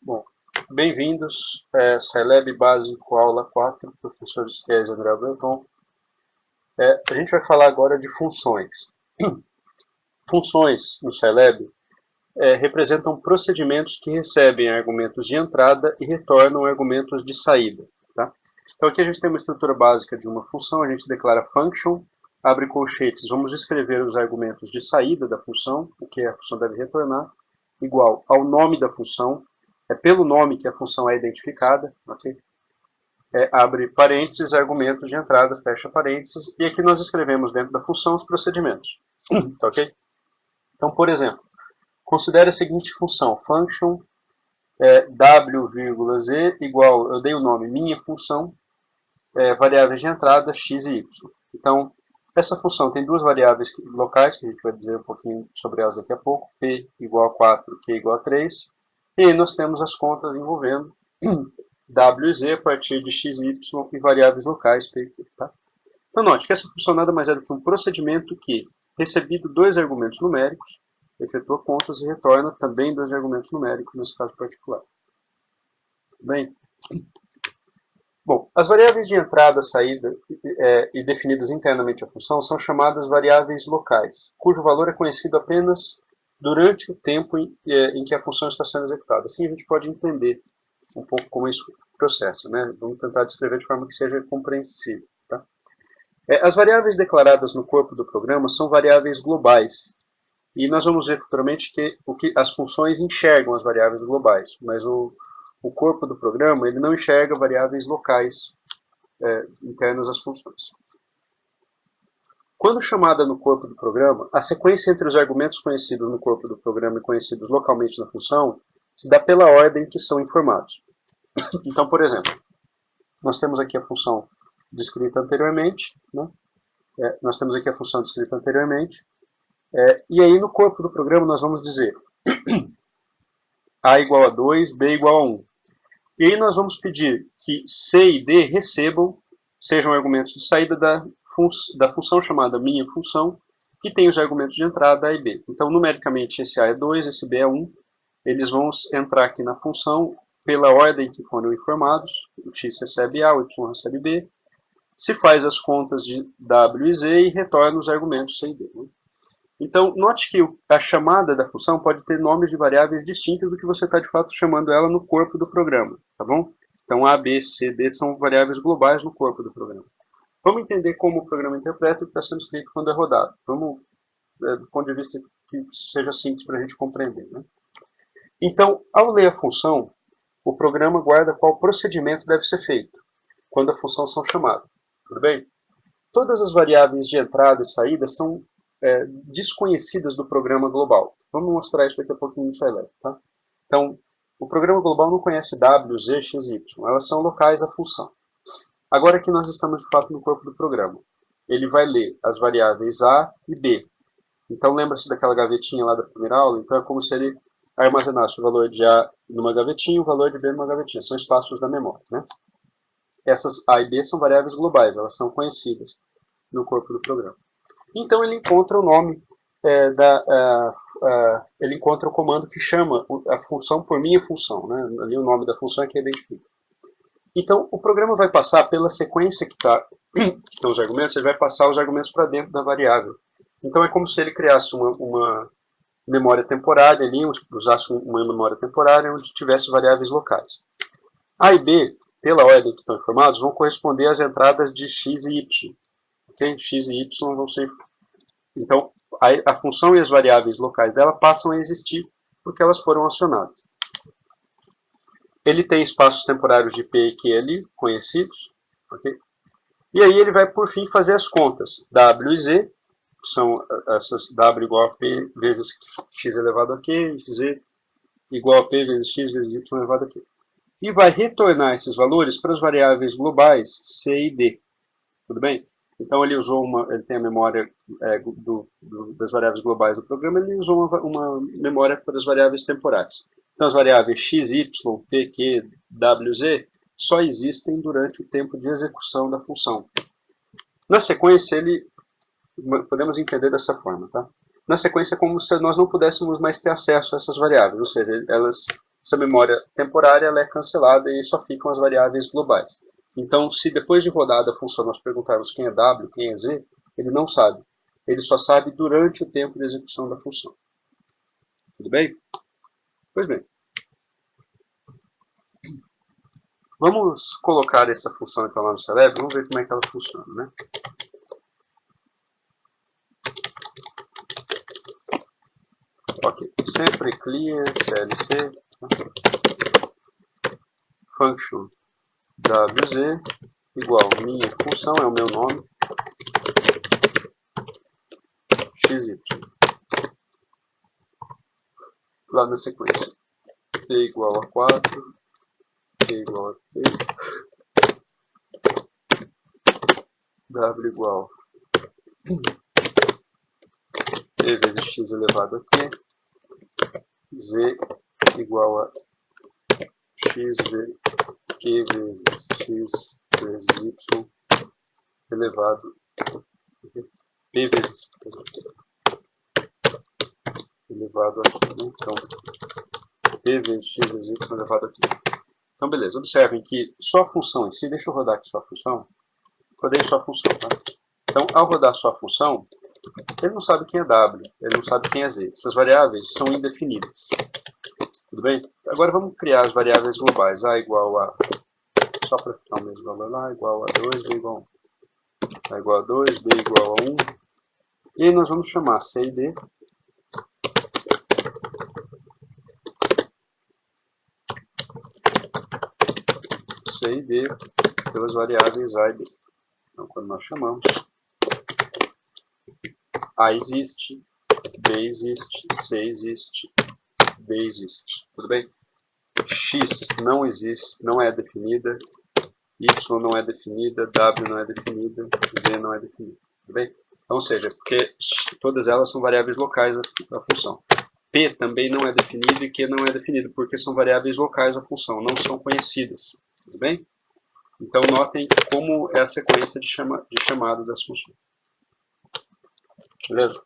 Bom, bem-vindos a Scilab Básico Aula 4, professor Esquez André Belton. A gente vai falar agora de funções. Funções no Scilab representam procedimentos que recebem argumentos de entrada e retornam argumentos de saída. Tá? Então aqui a gente tem uma estrutura básica de uma função, a gente declara function, abre colchetes, vamos escrever os argumentos de saída da função, o que a função deve retornar, igual ao nome da função. É pelo nome que a função é identificada, ok? Abre parênteses, argumento de entrada, fecha parênteses, e aqui nós escrevemos dentro da função os procedimentos. Tá ok? Então, por exemplo, considere a seguinte função, function w,z igual, eu dei o nome minha função, variáveis de entrada x e y. Então, essa função tem duas variáveis locais, que a gente vai dizer um pouquinho sobre elas daqui a pouco, p igual a 4, q igual a 3, e aí nós temos as contas envolvendo w e z a partir de x e y e variáveis locais p e q. Tá? Então note que essa função nada mais é do que um procedimento que, recebido dois argumentos numéricos, efetua contas e retorna também dois argumentos numéricos, nesse caso particular. Tudo bem? Bom, as variáveis de entrada, saída e definidas internamente à função são chamadas variáveis locais, cujo valor é conhecido apenas durante o tempo em que a função está sendo executada. Assim a gente pode entender um pouco como isso processa, né? Vamos tentar descrever de forma que seja compreensível. Tá? As variáveis declaradas no corpo do programa são variáveis globais, e nós vamos ver futuramente que as funções enxergam as variáveis globais, mas o corpo do programa ele não enxerga variáveis locais internas às funções. Quando chamada no corpo do programa, a sequência entre os argumentos conhecidos no corpo do programa e conhecidos localmente na função se dá pela ordem que são informados. Então, por exemplo, nós temos aqui a função descrita anteriormente, né? Nós temos aqui a função descrita anteriormente, e aí no corpo do programa nós vamos dizer a igual a 2, b igual a 1. E aí nós vamos pedir que c e d recebam, sejam argumentos de saída da função chamada minha função, que tem os argumentos de entrada a e b. Então, numericamente, esse a é 2, esse b é 1. Eles vão entrar aqui na função pela ordem que foram informados. O x recebe a, o y recebe b. Se faz as contas de w e z e retorna os argumentos c e d. Né? Então, note que a chamada da função pode ter nomes de variáveis distintas do que você está, de fato, chamando ela no corpo do programa. Tá bom? Então, a, b, c, d são variáveis globais no corpo do programa. Vamos entender como o programa interpreta o que está sendo escrito quando é rodado. Vamos, do ponto de vista que seja simples para a gente compreender. Né? Então, ao ler a função, o programa guarda qual procedimento deve ser feito quando a função são chamadas. Tudo bem? Todas as variáveis de entrada e saída são desconhecidas do programa global. Vamos mostrar isso daqui a pouquinho no Scilab. Tá? Então, o programa global não conhece w, z, x, y. Elas são locais da função. Agora que nós estamos, de fato, no corpo do programa. Ele vai ler as variáveis a e b. Então, lembra-se daquela gavetinha lá da primeira aula? Então, é como se ele armazenasse o valor de a numa gavetinha e o valor de b numa gavetinha. São espaços da memória. Né? Essas a e b são variáveis globais. Elas são conhecidas no corpo do programa. Então, ele encontra o nome ele encontra o comando que chama a função por minha função. Né? Ali o nome da função é que identifica. Então, o programa vai passar pela sequência que estão os argumentos, ele vai passar os argumentos para dentro da variável. Então, é como se ele criasse uma memória temporária ali, usasse uma memória temporária onde tivesse variáveis locais. A e b, pela ordem que estão informados, vão corresponder às entradas de x e y. Okay? X e y vão ser... Então, a função e as variáveis locais dela passam a existir porque elas foram acionadas. Ele tem espaços temporários de p e q ali, conhecidos. Okay? E aí ele vai, por fim, fazer as contas. W e z, que são essas w igual a p vezes x elevado a q, z igual a p vezes x vezes y elevado a q. E vai retornar esses valores para as variáveis globais c e d. Tudo bem? Então ele tem a memória das variáveis globais do programa, ele usou uma memória para as variáveis temporais. Então as variáveis x, y, p, q, w, z só existem durante o tempo de execução da função. Na sequência, podemos entender dessa forma. Tá? Na sequência é como se nós não pudéssemos mais ter acesso a essas variáveis, ou seja, elas essa memória temporária ela é cancelada e só ficam as variáveis globais. Então, se depois de rodada a função nós perguntarmos quem é W, quem é Z, ele não sabe. Ele só sabe durante o tempo de execução da função. Tudo bem? Pois bem. Vamos colocar essa função então lá no Celeb, vamos ver como é que ela funciona, né? Ok, sempre clear clc function wz igual minha função, é o meu nome, xy. Lá na sequência, p igual a 4, p igual a 3, w igual p vezes x elevado a q, z igual a x vezes q vezes x vezes y elevado p vezes elevado a q, né? Então, p vezes x vezes y elevado a q. Então, beleza. Observem que só a função em si, deixa eu rodar aqui só a função. Rodei só a função, tá? Então, ao rodar só a função, ele não sabe quem é W, ele não sabe quem é Z. Essas variáveis são indefinidas. Tudo bem? Agora vamos criar as variáveis globais. A igual a, só para ficar o mesmo valor lá, igual a 2, B igual a 1. A igual a 2, B igual a 1. E aí nós vamos chamar C e D. C e D pelas variáveis A e B. Então, quando nós chamamos, A existe, B existe, C existe, D existe. Tudo bem? X não existe, não é definida, Y não é definida, W não é definida, Z não é definida. Tudo bem? Então, ou seja, porque todas elas são variáveis locais da função. P também não é definido e Q não é definido, porque são variáveis locais da função, não são conhecidas. Tudo bem? Então, notem como é a sequência de chamada das funções. Beleza?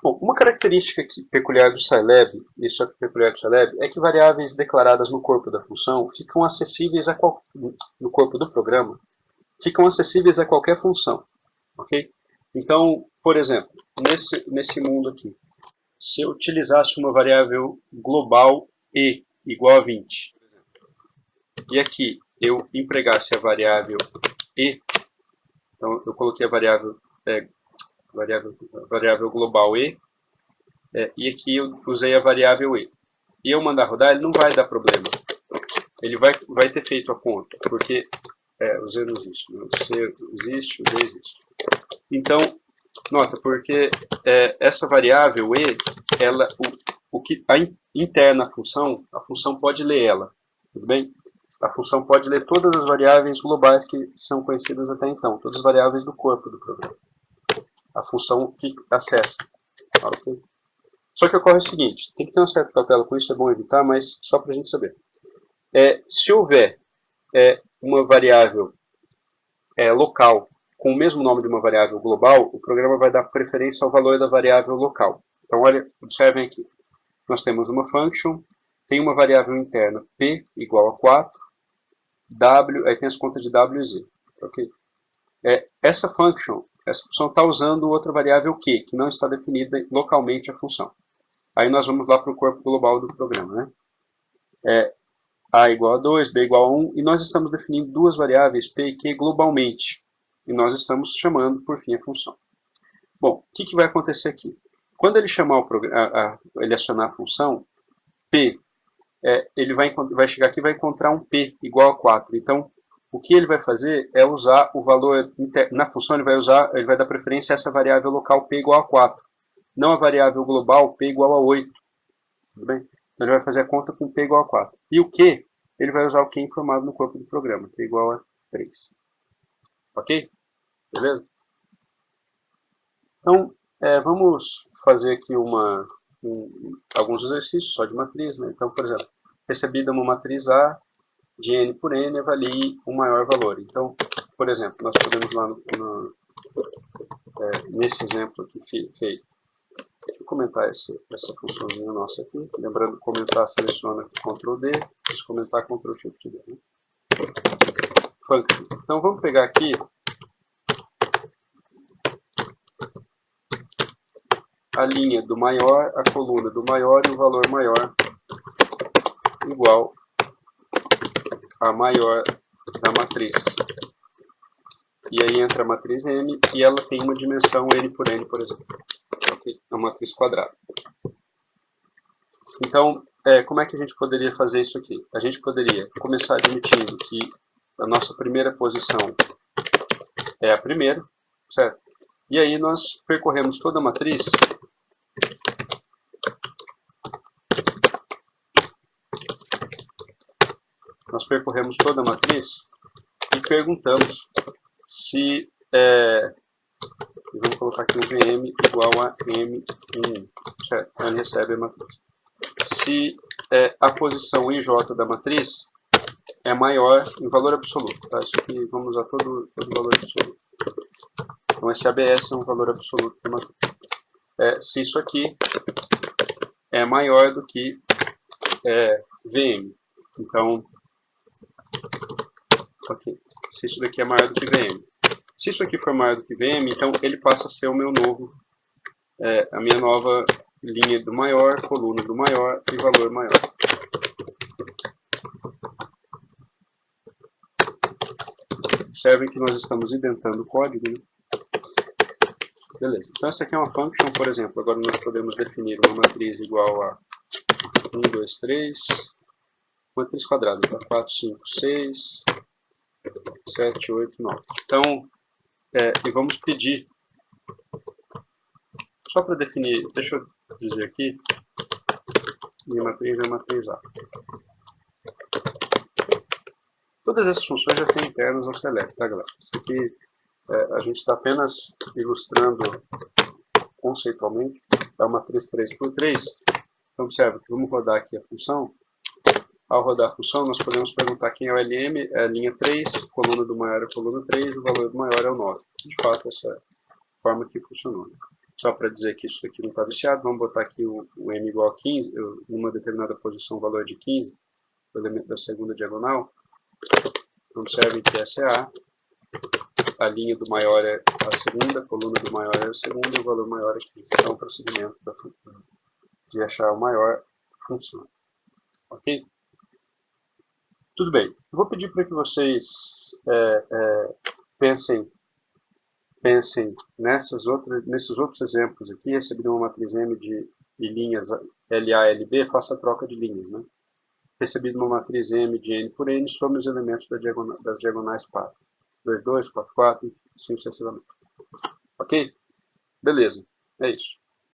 Bom, uma característica peculiar do Scilab, isso é peculiar do Scilab, é que variáveis declaradas no corpo da função ficam acessíveis no corpo do programa, ficam acessíveis a qualquer função. Ok? Então, por exemplo, nesse mundo aqui, se eu utilizasse uma variável global E igual a 20, e aqui eu empregasse a variável E, então eu coloquei a variável global E, e aqui eu usei a variável E. E eu mandar rodar, ele não vai dar problema. Ele vai ter feito a conta, porque o Z não existe. O C existe, o D existe. Então, nota, porque essa variável E, a interna função, a função pode ler ela. Tudo bem? A função pode ler todas as variáveis globais que são conhecidas até então, todas as variáveis do corpo do programa. A função que acessa. Okay? Só que ocorre o seguinte, tem que ter uma certa cautela com isso, é bom evitar, mas só para a gente saber. Se houver uma variável local com o mesmo nome de uma variável global, o programa vai dar preferência ao valor da variável local. Então, olha, observem aqui. Nós temos uma function, tem uma variável interna p igual a 4, w, aí tem as contas de w e z. Okay? Essa função está usando outra variável q, que não está definida localmente a função. Aí nós vamos lá para o corpo global do programa, né? A igual a 2, B igual a 1, e nós estamos definindo duas variáveis P e Q globalmente. E nós estamos chamando, por fim, a função. Bom, o que vai acontecer aqui? Quando ele chamar ele acionar a função, P, ele vai chegar aqui e vai encontrar um P igual a 4. Então, o que ele vai fazer é usar o valor, na função ele vai dar preferência a essa variável local P igual a 4. Não a variável global P igual a 8. Tudo bem? Então ele vai fazer a conta com P igual a 4. E o Q, ele vai usar o Q informado no corpo do programa, P igual a 3. Ok? Beleza? Então, vamos fazer aqui alguns exercícios só de matriz, né? Então, por exemplo, recebida uma matriz A de n por n, avalie um maior valor. Então, por exemplo, nós podemos lá nesse exemplo aqui feito, comentar essa funçãozinha nossa aqui. Lembrando, comentar, seleciona Ctrl D, se comentar, Ctrl Shift D. Né? Function. Então vamos pegar aqui a linha do maior, a coluna do maior e o valor maior igual a maior da matriz. E aí entra a matriz M e ela tem uma dimensão N por N, por exemplo. Okay? É uma matriz quadrada. Então, como é que a gente poderia fazer isso aqui? A gente poderia começar admitindo que a nossa primeira posição é a primeira, certo? E aí nós percorremos toda a matriz e perguntamos se, vamos colocar aqui um VM igual a M1, certo? Ele recebe a matriz. Se a posição em J da matriz é maior em valor absoluto, tá? Isso aqui, vamos usar todo valor absoluto. Então esse ABS é um valor absoluto da matriz. Se isso aqui é maior do que VM. Então, ok. Se isso daqui é maior do que VM. Se isso aqui for maior do que VM, então ele passa a ser o meu novo, a minha nova linha do maior, coluna do maior e valor maior. Observem que nós estamos indentando o código, né? Beleza. Então essa aqui é uma function, por exemplo. Agora nós podemos definir uma matriz igual a 1, 2, 3, matriz quadrada, tá? 4, 5, 6, 7, 8, 9. Então, e vamos pedir, só para definir, deixa eu dizer aqui, minha matriz é a matriz A. Todas essas funções já têm internas ao select, tá, galera? Isso aqui a gente está apenas ilustrando conceitualmente, é uma matriz 3x3. Então, observe que vamos rodar aqui a função. Ao rodar a função, nós podemos perguntar quem é o LM, é a linha 3, coluna do maior é a coluna 3, o valor do maior é o 9. De fato, essa é a forma que funcionou. Só para dizer que isso aqui não está viciado, vamos botar aqui o M igual a 15, numa determinada posição, o valor de 15, o elemento da segunda diagonal. Observem que essa é a linha do maior é a segunda, a coluna do maior é a segunda e o valor maior é 15. Então, o procedimento de achar o maior funciona. Ok? Tudo bem. Eu vou pedir para que vocês pensem nesses outros exemplos aqui. Recebi uma matriz M de linhas LA, LB, faça a troca de linhas. Né? Recebido uma matriz M de N por N, some os elementos das diagonais 4. 2, 2, 4, 4, e assim sucessivamente. Ok? Beleza. É isso.